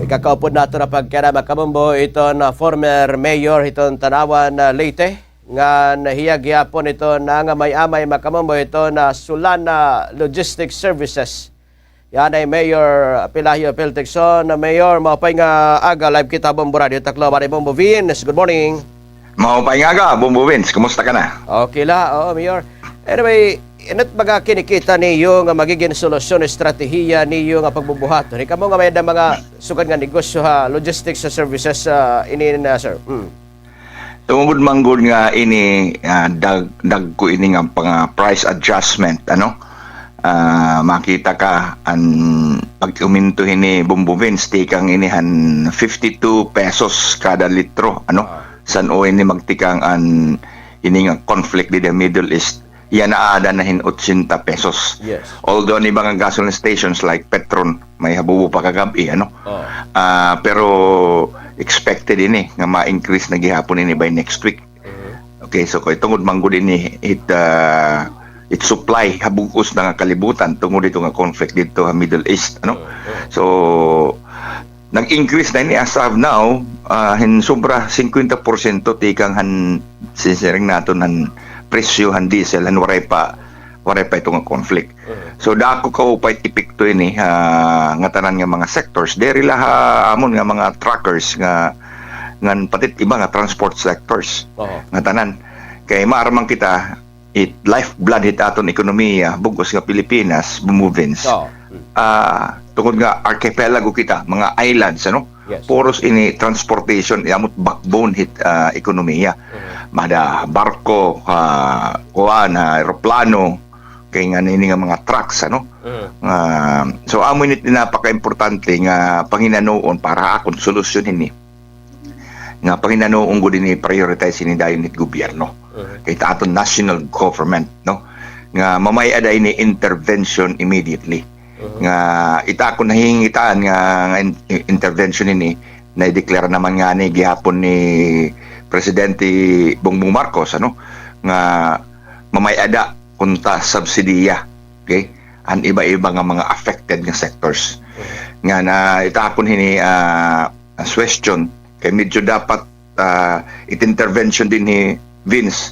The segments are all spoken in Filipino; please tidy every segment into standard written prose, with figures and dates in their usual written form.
Ikakaupod nato na pagkana makamumbo ito na former mayor itong Tanawan Leyte nga nahiyag yapon ito na nga may-amay makamumbo ito na Sulana Logistics Services. Yan ay Mayor Pilahio Piltexon. Mayor, maupay nga aga live kita Bombo Radio Taklo Bari Bombo Vince. Good morning. Maupay nga aga, Bombo Vince. Kumusta ka na? Okay la, oo Mayor. Anyway, inat baga kinikita niyo nga magiging solusyon, estratehiya niyo nga pagbubuhaton. Ikaw mo nga may mga sugad nga negosyo ha, logistics sa services ini na sir. Tungod manggod nga ini dag ko ini nga pang price adjustment makita ka an pag uminto ini Bombo Vince tikang inihan 52 pesos kada litro san o ini magtikang an ini nga conflict di the Middle East yan naada na hin 80 pesos. Yes. Although ni mga gasoline stations like Petron may habubo pa kagabi pero expected ini nga ma-increase na gihapon ini by next week. Okay, so kay tungod manggod ini it supply habugos na nga kalibutan tungod dito nga conflict dito sa Middle East So nag-increase na ini as of now hin sobra 50% tikang han sinsiring nato nan presyo han diesel han waray pa ito nga conflict. So dako kaupay epekto ini nga tanan nga mga sectors diri laha amon nga mga truckers nga ngan patit iba nga transport sectors nga tanan kay maaramang kita lifeblood hit aton ekonomiya bugos nga Pilipinas Bumuvins. Tungod nga archipelago kita mga islands Yes. Poros ini transportation amot backbone hit ekonomiya. Mada barko kuan eroplano kay nga ini nga mga trucks so amo nit napaka-importante nga panginanoon para akon solusyon ini nga panginanoon gud ini prioritize ini dayon nit gobyerno kay aton national government nga mamay-ada ini intervention immediately nga itakon nahingitaan nga intervention ini na i-declare naman nga ni gihapon ni Presidente Bongbong Marcos nga mamay-ada kunta subsidiya an iba-iba nga mga affected nga sectors nga na itakon hini question kay medyo dapat it-intervention din ni Vince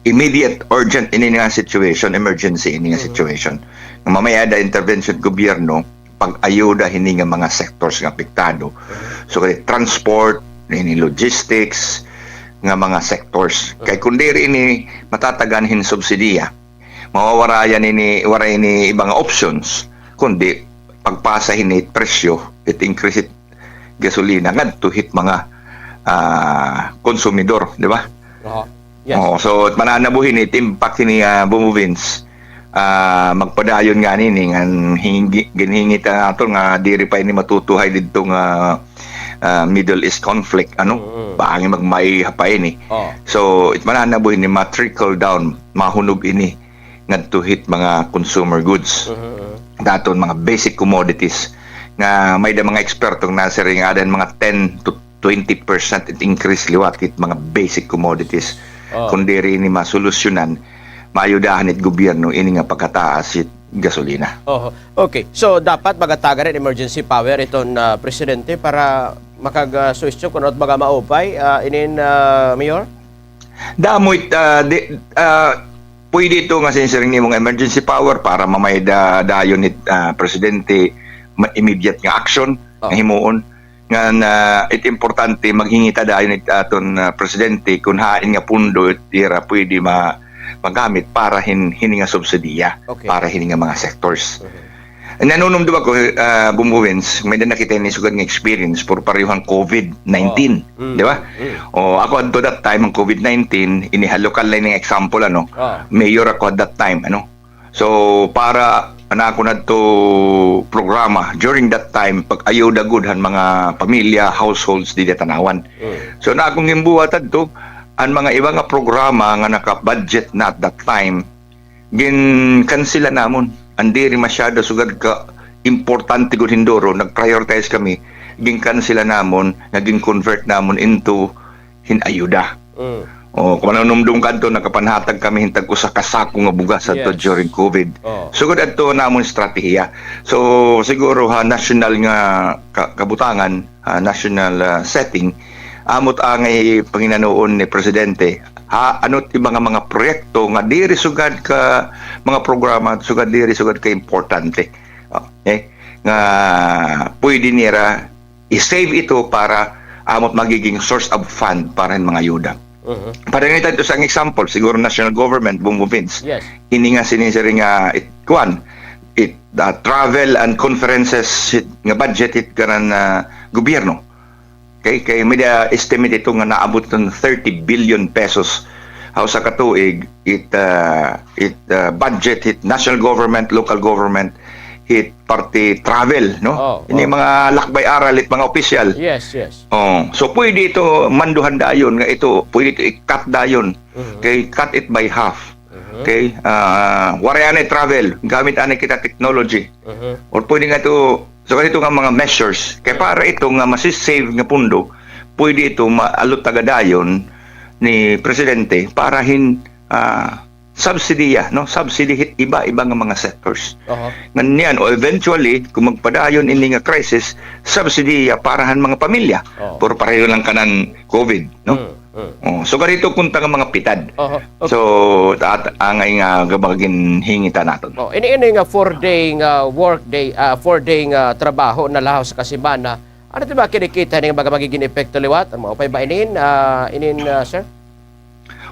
immediate urgent ini nga situation emergency ini nga situation nga mamaya-ada intervention gobyerno pag-ayuda hini nga mga sectors nga apektado so kay transport ini logistics nga mga sectors kay kundi ini matatagan hin subsidiya mawawarayan ini waray ini ibang options kundi pagpasa hini presyo it increase it gasolina ngadto hit mga konsumidor di ba? Yes. So mananabuhin it impact ni Bumuvins magpadayon nga nini nga ginhingit nato nga diri pa ini matutuhay didto nga Middle East conflict baangi magmay hapay ini so it mananabuhin ni ma-trickle down mahunog ini ngadto hit mga consumer goods daton mga basic commodities nga may da mga ekspertong nasiring adan mga 10 to 20% increase liwat hit mga basic commodities kundi rin ni masolusyonan maayudahan it gobyerno ini nga pagkataas it gasolina. Okay. So dapat magataga rin emergency power itong presidente para makag-switch kung ano baga maupay inin Mayor? Damoy pwede ito nga sinsiring ni mong emergency power para mamayda dayon it presidente immediate nga action nga himuon nga it importante maghingita dayon it aton presidente kung hain nga pundo tira pwede magamit para hini nga subsidiya para hini nga mga sectors. Nanunumdum ako Bumuvins may nakita ni sugad nga experience for parehang COVID-19 di ba? Ako at that time ang COVID-19 inihalokal lang ng example mayor ako at that time so para ako na to programa during that time pag ayuda gudhan mga pamilya households di Tanawan so na akong gimbuhat adto ang mga iba nga programa nga naka-budget na at that time gin-cancela namon andiri masyado sugad ka importante gud hindoro nag-prioritize kami gin-cancela namon naging convert namon into hinayuda O kung nanumdum kadto nakapanhatag kami hintag usa ka sako nga bugas adto Yes. during COVID. Oh. Sugod adto namon strategiya. So siguro national nga kabutangan, national setting amot angay panginanuon ni presidente. Ano't ibang mga proyekto nga diri sugad ka mga programa sugad diri sugad ka importante. Okay? Nga pwede nira i-save ito para amot magiging source of fund para mga ayuda. Para nga ito sa example, siguro national government, Bongo Vince. Yes. Ini nga sinisiri nga travel and conferences nga budget kanan gobyerno. Kay media estimate ito nga naabot ng 30 billion pesos. How sa katuig budget hit national government, local government, hit party travel, no? Ini mga lakbay aral it mga opisyal. Yes, yes. So pwede ito manduhan dayon nga ito, pwede ito i-cut dayon. Kay cut it by half. Okay? Wariane travel, gamit ani kita technology. Or pwede nga ito, so ganito nga mga measures, kay para ito nga masisave nga pundo, pwede ito maalot tagadayon ni presidente para subsidy no? Subsidy hit iba-iba nga mga sectors. Nganyan, o eventually, kung magpadayon ini nga crisis, subsidy parahan mga pamilya. Pero pareho lang kanan COVID, no? So ganito kunta nga mga pitad. Okay. So angay nga gabagin hingita naton. Ini nga 4-day work day, 4-day trabaho na lahaw sa kasimana. Ano ba kinikita nga magiging epekto liwat? Ang mga upay ba inin sir?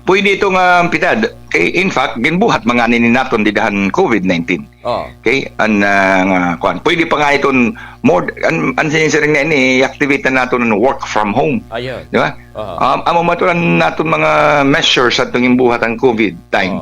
Pwede ito nga pitad. In fact, ginbuhat mga ninin naton didahan COVID-19. Okay? Pwede pa nga itong more, sinisering na ini, i-activate na natin ng work from home. Ayun. Di ba? Amo matulan natin mga measures sa itong imbuhat ang COVID time.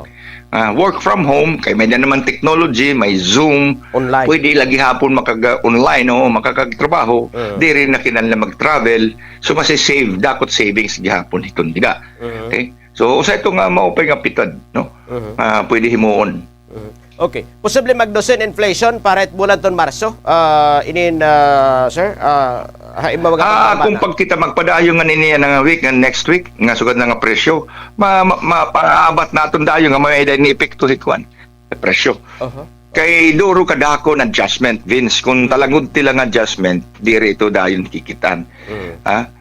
Work from home, kay may naman technology, may Zoom, online. Pwede lagi hapon online makakagtrabaho, di rin na kinanla mag-travel, so masisave, dakot savings gihapon itong diga. Okay? So usa ito nga maupay nga pitad, no? Pwede himuon. Okay. Posible magdosen inflation para it bulan ton Marso. Sir, kung pag kita magpadayon nga niniya nga week nga next week nga sugad na nga presyo, mapaabat naton dayo nga may ni epekto hikwan presyo. Kay duro kadako na adjustment, Vince, kung talangod tilang adjustment, diri ito dayon kikitan.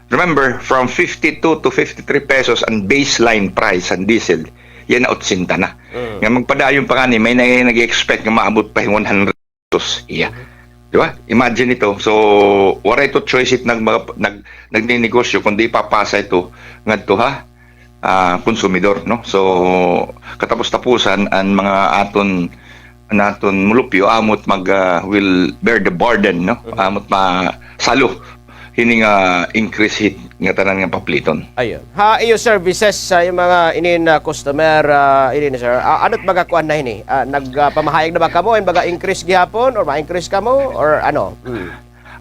Remember, from 52 to 53 pesos ang baseline price ang diesel, yan na 80 na. Nga magpadayon pa nga ni, may nag-expect nga maabot pa yung 100 pesos. Di ba? Imagine ito. So, wala ito choice it nagninegosyo kundi papasa ito nga konsumidor. No? So, katapos-tapusan ang mga naton mulupyo amot will bear the burden, no? Amot masalo hini nga increase hit nga tanan nga papliton. Ayun. Iyo services sa yung mga customer sir. Ano't baga kuan na hini? Nagpamahayag na ba kamo baga increase gihapon or ma-increase kamo or ano?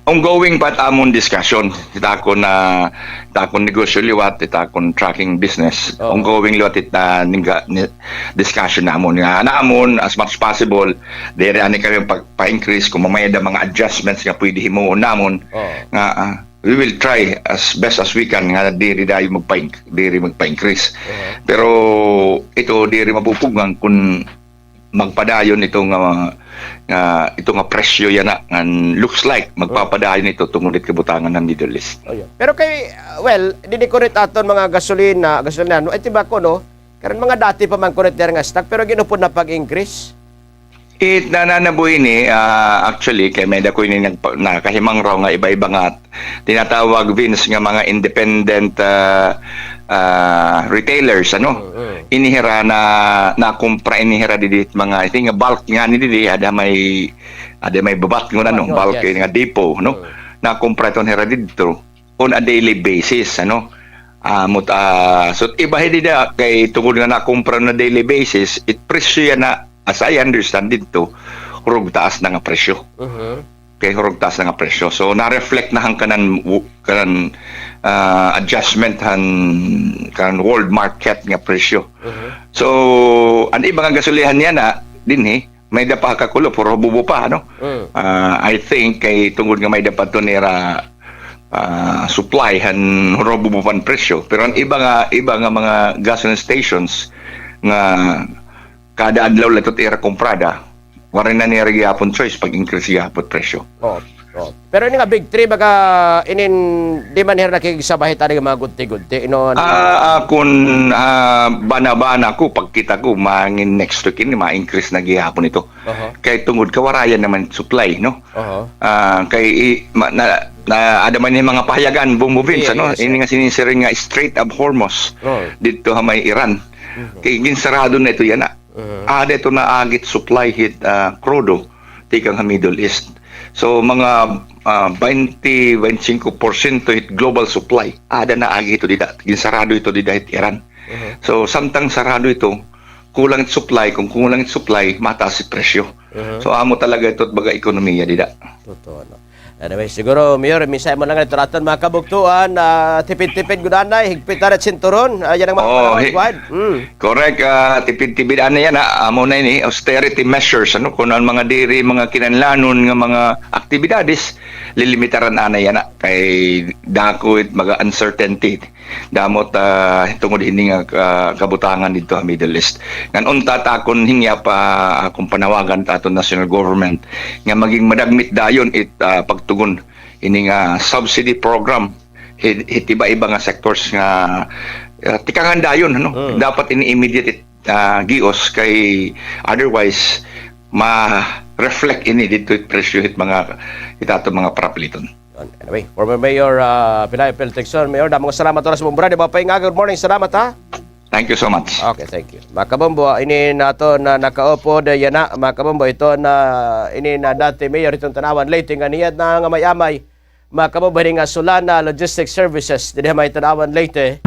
Ongoing pat amon discussion. Ita ko negosyo liwat, ita ko tracking business. Ongoing liwat discussion namon nga naamon as much possible dere ani kami pa-increase kung mamaya da mga adjustments nga pwede himuon namon nga we will try as best as we can nga diri magpa-increase. Pero ito diri mapupugang kung magpadayon ito nga presyo yan and looks like magpapadayon ito tungod kabutangan ng Middle East. Pero kay dinikorit aton mga gasolina no tibako no karon mga dati pa man korek nga stock pero ginupod na pag-increase. Nananabuhi ni actually kay may dako ni nakahimang raw nga iba-iba nga tinatawag Vince nga mga independent retailers inihira na kumpra inihira didit mga I think bulk nga ni didi ada may babat ng bulk nga depot no na kumpra ton hira dito on a daily basis so iba hidida kay tungod nga na kumpra na daily basis it presyo yan na as I understand dito hurog taas na nga presyo. Kay hurog taas na nga presyo. So na-reflect na hang kanan adjustment kan world market nga presyo. So ang ibang gasolihan niya na dinhi may dapa kakulo puro bubo pa I think kay tungod nga may dapat to nira supply han robo mo pan presyo, pero ang iba nga mga gasoline stations nga kada adlaw lang ito tira comprada, warin na niya gyapon choice pag increase gyapon presyo. Oh. Pero ini nga big three baka inin di man her nakikisabahay tani nga mga gunti-gunti ino Kung bana-bana ko pagkita ko mangin next week ini ma-increase na gyapon ito. Kay tungod kawarayan naman supply, no? Ada man yung mga pahayagan bumubins, ano? Ini nga sinisiring nga Strait of Hormuz dito ha may Iran. Kay ginsarado na ito yan na. Ada ito na agit supply hit crudo tikang Middle East. So mga 20-25% hit global supply. Ada na agi ito dida. Ginsarado ito dida hit Iran. So samtang sarado ito, kulang it supply. Kung kulang it supply, mataas it presyo. So amo talaga ito baga ekonomiya dida. totoo no. Anyway, siguro, Mayor, minsan mo lang ito natin mga kabugtuan, tipid-tipid gudanay, higpit na rin sinturon, yan ang mga panawad. Correct, tipid-tipid ano yan, amo na yun, austerity measures, ano, kung ang mga diri, mga kinanlanon, nga mga aktibidades, lilimitaran ana yan, kay dako it, mga uncertainty, damot tungod hindi nga kabutangan dito sa Middle East. Ngan unta takon hingya pa akong panawagan ta aton national government nga maging madagmit dayon it pagtugon ini nga subsidy program hit iba-iba nga sectors nga tikangan dayon ano dapat ini immediate gios kay otherwise ma-reflect ini dito it presyo hit mga itato mga prapliton. Anyway, former Mayor Pilay Peltexon, Mayor, damang salamat oras mo. Brad, good morning, salamat ha. Thank you so much. Okay, thank you. Mga kabombo, ini nato na nakaupo na yan na, mga kabombo, ito na ini na dati Mayor itong Tanawan Leyte, nga niyad na nga may-amay, mga kabombo, nga Sulana Logistics Services, din may Tanawan Leyte.